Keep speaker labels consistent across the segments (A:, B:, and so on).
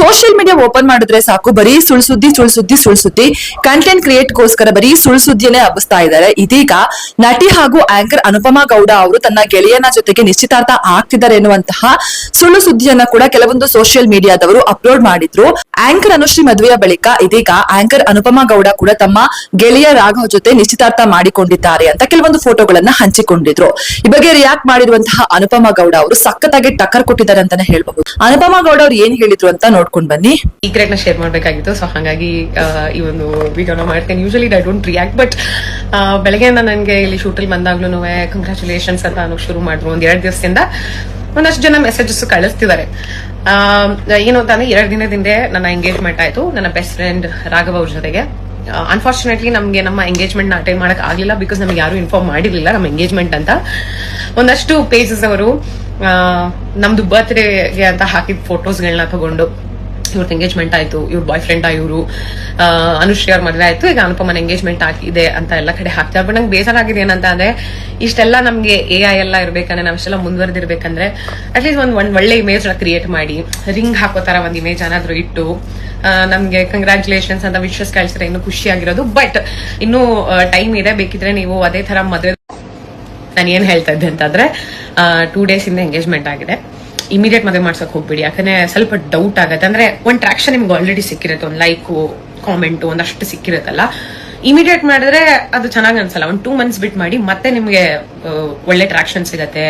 A: Social media open ಮಾಡಿದ್ರೆ ಸಾಕು ಬರೀ ಸುಳ್ಸುದ್ದಿ ಕಂಟೆಂಟ್ ಕ್ರಿಯೇಟ್ ಗೋಸ್ಕರ ಬರೀ ಸುಳ್ಸುದ್ದಿಯನ್ನೇ ಹಬ್ಬಿಸ್ತಾ ಇದ್ದಾರೆ. ಇದೀಗ ನಟಿ ಹಾಗೂ ಆಂಕರ್ ಅನುಪಮಾ ಗೌಡ ಅವರು ತನ್ನ ಗೆಳೆಯನ ಜೊತೆಗೆ ನಿಶ್ಚಿತಾರ್ಥ ಆಗ್ತಿದ್ದಾರೆ ಎನ್ನುವಂತಹ ಸುಳ್ಳು ಸುದ್ದಿಯನ್ನ ಕೂಡ ಕೆಲವೊಂದು ಸೋಷಿಯಲ್ ಮೀಡಿಯಾದವರು ಅಪ್ಲೋಡ್ ಮಾಡಿದ್ರು. ಆಂಕರ್ ಅನುಶ್ರೀ ಮದುವೆಯ ಬಳಿಕ ಇದೀಗ ಆಂಕರ್ ಅನುಪಮಾ ಗೌಡ ಕೂಡ ತಮ್ಮ ಗೆಳೆಯ ರಾಘವ್ ಜೊತೆ ನಿಶ್ಚಿತಾರ್ಥ ಮಾಡಿಕೊಂಡಿದ್ದಾರೆ ಅಂತ ಕೆಲವೊಂದು ಫೋಟೋಗಳನ್ನ ಹಂಚಿಕೊಂಡಿದ್ರು. ಈ ಬಗ್ಗೆ ರಿಯಾಕ್ಟ್ ಮಾಡಿರುವಂತಹ ಅನುಪಮಾ ಗೌಡ ಅವರು ಸಖತ್ತಾಗಿ ಟಕ್ಕರ್ ಕೊಟ್ಟಿದ್ದಾರೆ ಅಂತಾನೆ ಹೇಳ್ಬಹುದು. ಅನುಪಮಾ ಗೌಡ ಅವ್ರು ಏನ್ ಹೇಳಿದ್ರು ಅಂತ ನೋಡ್ಕೊಂಡ್ ಬನ್ನಿ.
B: ಸೀಕ್ರೆಟ್ ನ ಶೇರ್ ಮಾಡ್ಬೇಕಾಗಿತ್ತು, ಸೊ ಹಾಗಾಗಿ ಈ ಒಂದು ವಿಡಿಯೋನ ಮಾಡ್ತೇನೆ. Usually I don't react, but ಬೆಳಗ್ಗೆ ನನಗೆ ಇಲ್ಲಿ ಶೂಟಲ್ಲಿ ಬಂದಾಗ್ಲೂ ಕಂಗ್ರಾಚುಲೇಷನ್ಸ್ ಅಂತ ಅನ್ನೋಕೆ ಶುರು ಮಾಡಿದ್ರು. ಒಂದ್ 2 ದಿವಸದಿಂದ ಒಂದಷ್ಟು ಜನ ಮೆಸೇಜಸ್ ಕಳಿಸ್ತಿದ್ದಾರೆ. ಏನು ಅಂತಂದ್ರೆ 2 ದಿನದಿಂದ ನನ್ನ ಎಂಗೇಜ್ಮೆಂಟ್ ಆಯ್ತು ನನ್ನ ಬೆಸ್ಟ್ ಫ್ರೆಂಡ್ ರಾಘವ್ ಅವ್ರ ಜೊತೆಗೆ. ಅನ್ಫಾರ್ಚುನೇಟ್ಲಿ ನಮ್ಗೆ ನಮ್ಮ ಎಂಗೇಜ್ಮೆಂಟ್ ನ ಅಟೆಂಡ್ ಮಾಡಕ್ ಆಗ್ಲಿಲ್ಲ, ಬಿಕಾಸ್ ನಮ್ಗೆ ಯಾರು ಇನ್ಫಾರ್ಮ್ ಮಾಡಿರ್ಲಿಲ್ಲ ನಮ್ಮ ಎಂಗೇಜ್ಮೆಂಟ್ ಅಂತ. ಒಂದಷ್ಟು ಪೇಜಸ್ ಅವರು ನಮ್ದು ಬರ್ತ್ಡೇಗೆ ಅಂತ ಹಾಕಿದ ಫೋಟೋಸ್ಗಳನ್ನ ತಗೊಂಡು ಇವ್ರದ್ದು ಎಂಗೇಜ್ಮೆಂಟ್ ಆಯ್ತು, ಇವ್ರ ಬಾಯ್ ಫ್ರೆಂಡ್ ಇವರು ಅನುಶ್ರೀ ಅವ್ರ ಮದುವೆ ಆಯ್ತು, ಈಗ ಅನುಪಮನ ಎಂಗೇಜ್ಮೆಂಟ್ ಆಗಿದೆ ಅಂತ ಎಲ್ಲ ಕಡೆ ಹಾಕ್ತಾರೆ. ಬಟ್ ನಂಗೆ ಬೇಜಾರಾಗಿದೆ ಏನಂತ ಅಂದ್ರೆ ಇಷ್ಟೆಲ್ಲ ನಮ್ಗೆ AI ಎಲ್ಲ ಇರ್ಬೇಕಂದ್ರೆ ನಾವೆಲ್ಲ ಮುಂದುವರೆದಿರ್ಬೇಕಂದ್ರೆ ಅಟ್ಲೀಸ್ಟ್ ಒಂದ್ ಒಳ್ಳೆ ಇಮೇಜ್ ನ ಕ್ರಿಯೇಟ್ ಮಾಡಿ ರಿಂಗ್ ಹಾಕೋ ತರ ಒಂದ್ ಇಮೇಜ್ ಏನಾದ್ರು ಇಟ್ಟು ನಮ್ಗೆ ಕಂಗ್ರಾಚುಲೇಷನ್ಸ್ ಅಂತ ವಿಶಸ್ ಕಳ್ಸಿದ್ರೆ ಇನ್ನೂ ಖುಷಿ ಆಗಿರೋದು. ಬಟ್ ಇನ್ನೂ ಟೈಮ್ ಇದೆ, ಬೇಕಿದ್ರೆ ನೀವು ಅದೇ ತರ ಮದುವೆ. ನಾನು ಏನ್ ಹೇಳ್ತಾ ಇದ್ದೆ ಅಂತಂದ್ರೆ 2 days ಇಂದ ಎಂಗೇಜ್ಮೆಂಟ್ ಆಗಿದೆ, ಇಮಿಡಿಯೇಟ್ ಮದುವೆ ಮಾಡ್ಸಕ್ ಹೋಗ್ಬೇಡಿ. ಯಾಕಂದ್ರೆ ಸ್ವಲ್ಪ ಡೌಟ್ ಆಗತ್ತೆ. ಅಂದ್ರೆ ಒಂದ್ ಟ್ರಾಕ್ಷನ್ ನಿಮ್ಗೆ ಆಲ್ರೆಡಿ ಸಿಕ್ಕಿರುತ್ತೆ, ಒಂದ್ ಲೈಕು ಕಾಮೆಂಟ್ ಒಂದಷ್ಟು ಸಿಕ್ಕಿರುತ್ತಲ್ಲ. ಇಮಿಡಿಯೇಟ್ ಮಾಡಿದ್ರೆ ಅದು ಚೆನ್ನಾಗಿ ಅನ್ಸಲ್ಲ. ಒಂದ್ 2 months ಬಿಟ್ ಮಾಡಿ, ಮತ್ತೆ ನಿಮ್ಗೆ ಒಳ್ಳೆ ಟ್ರಾಕ್ಷನ್ ಸಿಗತ್ತೆ,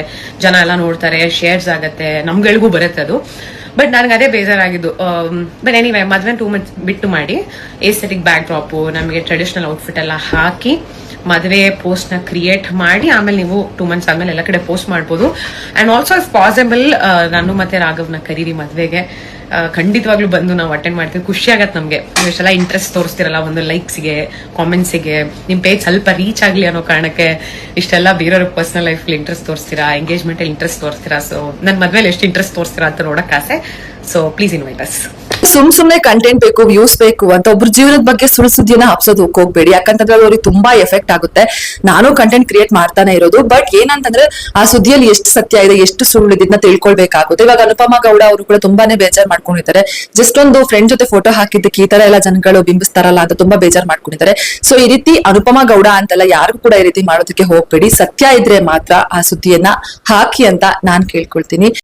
B: ಜನ ಎಲ್ಲ ನೋಡ್ತಾರೆ, ಶೇರ್ಸ್ ಆಗತ್ತೆ, ನಮ್ಗಳಿಗೂ ಬರುತ್ತೆ ಅದು. ಬಟ್ ನನಗೆ ಅದೇ ಬೇಜಾರಾಗಿದ್ದು. ಬಟ್ ಎನಿವೇ ಮದ್ವೆ 2 months ಬಿಟ್ಟು ಮಾಡಿ, ಏಸ್ಥೆಟಿಕ್ ಬ್ಯಾಕ್ ಡ್ರಾಪ್, ನಮಗೆ ಟ್ರೆಡಿಷನಲ್ ಔಟ್ಫಿಟ್ ಎಲ್ಲ ಹಾಕಿ ಮದುವೆ ಪೋಸ್ಟ್ ನ ಕ್ರಿಯೇಟ್ ಮಾಡಿ ಆಮೇಲೆ ನೀವು 2 months ಆದ್ಮೇಲೆ ಎಲ್ಲ ಕಡೆ ಪೋಸ್ಟ್ ಮಾಡ್ಬೋದು. ಅಂಡ್ ಆಲ್ಸೋ ಇಫ್ ಪಾಸಿಬಲ್ ನಾನು ಮತ್ತೆ ರಾಘವ್ನ ಕರೀರಿ ಮದ್ವೆಗೆ. ಖಂಡಿತವಾಗ್ಲೂ ಬಂದು ನಾವು ಅಟೆಂಡ್ ಮಾಡ್ತೀವಿ. ಖುಷಿ ಆಗತ್ತೆ ನಮ್ಗೆ. ನೀವು ಇಷ್ಟೆಲ್ಲ ಇಂಟ್ರೆಸ್ಟ್ ತೋರಿಸ್ತಿರಲ್ಲ, ಒಂದು ಲೈಕ್ಸ್ಗೆ, ಕಾಮೆಂಟ್ಸ್ಗೆ, ನಿಮ್ ಪೇಜ್ ಸ್ವಲ್ಪ ರೀಚ್ ಆಗ್ಲಿ ಅನ್ನೋ ಕಾರಣಕ್ಕೆ ಇಷ್ಟೆಲ್ಲ ಬೇರೆಯವ್ರ ಪರ್ಸನಲ್ ಲೈಫ್ ಇಂಟ್ರೆಸ್ಟ್ ತೋರಿಸ್ತೀರಾ, ಎಂಗೇಜ್ಮೆಂಟ್ ಅಲ್ಲಿ ಇಂಟ್ರೆಸ್ಟ್ ತೋರಿಸ್ತೀರಾ. ಸೊ ನನ್ ಮದ್ವೆಲಿ ಎಷ್ಟು ಇಂಟ್ರೆಸ್ಟ್ ತೋರಿಸ್ತೀರಾ ಅಂತ ನೋಡಕ್ ಆಸೆ. So please invite us.
A: ಸುಮ್ನೆ ಕಂಟೆಂಟ್ ಬೇಕು, ವ್ಯೂಸ್ ಬೇಕು ಅಂತ ಒಬ್ರು ಜೀವನದ ಬಗ್ಗೆ ಸುಳ್ಳು ಸುದ್ದಿನ ಹಬ್ಸೋದು ಹೋಗ್ಬೇಡಿ. ಯಾಕಂತಂದ್ರೆ ಅವ್ರಿಗೆ ತುಂಬಾ ಎಫೆಕ್ಟ್ ಆಗುತ್ತೆ. ನಾನು ಕಂಟೆಂಟ್ ಕ್ರಿಯೇಟ್ ಮಾಡ್ತಾನೆ ಇರೋದು, ಬಟ್ ಏನಂತಂದ್ರೆ ಆ ಸುದ್ದಿಯಲ್ಲಿ ಎಷ್ಟು ಸತ್ಯ ಇದೆ, ಎಷ್ಟು ಸುಳ್ಳು ಇದನ್ನ ತಿಳ್ಕೊಳ್ಬೇಕಾಗುತ್ತೆ. ಇವಾಗ ಅನುಪಮಾ ಗೌಡ ಅವರು ಕೂಡ ತುಂಬಾನೇ ಬೇಜಾರ್ ಮಾಡ್ಕೊಂಡಿದ್ದಾರೆ. ಜಸ್ಟ್ ಒಂದು ಫ್ರೆಂಡ್ ಜೊತೆ ಫೋಟೋ ಹಾಕಿದ್ದಕ್ಕೆ ಈ ತರ ಎಲ್ಲ ಜನಗಳು ಬಿಂಬಿಸ್ತಾರಲ್ಲ ಅಂತ ತುಂಬಾ ಬೇಜಾರ್ ಮಾಡ್ಕೊಂಡಿದ್ದಾರೆ. ಸೊ ಈ ರೀತಿ ಅನುಪಮಾ ಗೌಡ ಅಂತಲ್ಲ, ಯಾರಿಗೂ ಕೂಡ ಈ ರೀತಿ ಮಾಡೋದಕ್ಕೆ ಹೋಗ್ಬೇಡಿ. ಸತ್ಯ ಇದ್ರೆ ಮಾತ್ರ ಆ ಸುದ್ದಿಯನ್ನ ಹಾಕಿ ಅಂತ ನಾನ್ ಕೇಳ್ಕೊಳ್ತೀನಿ.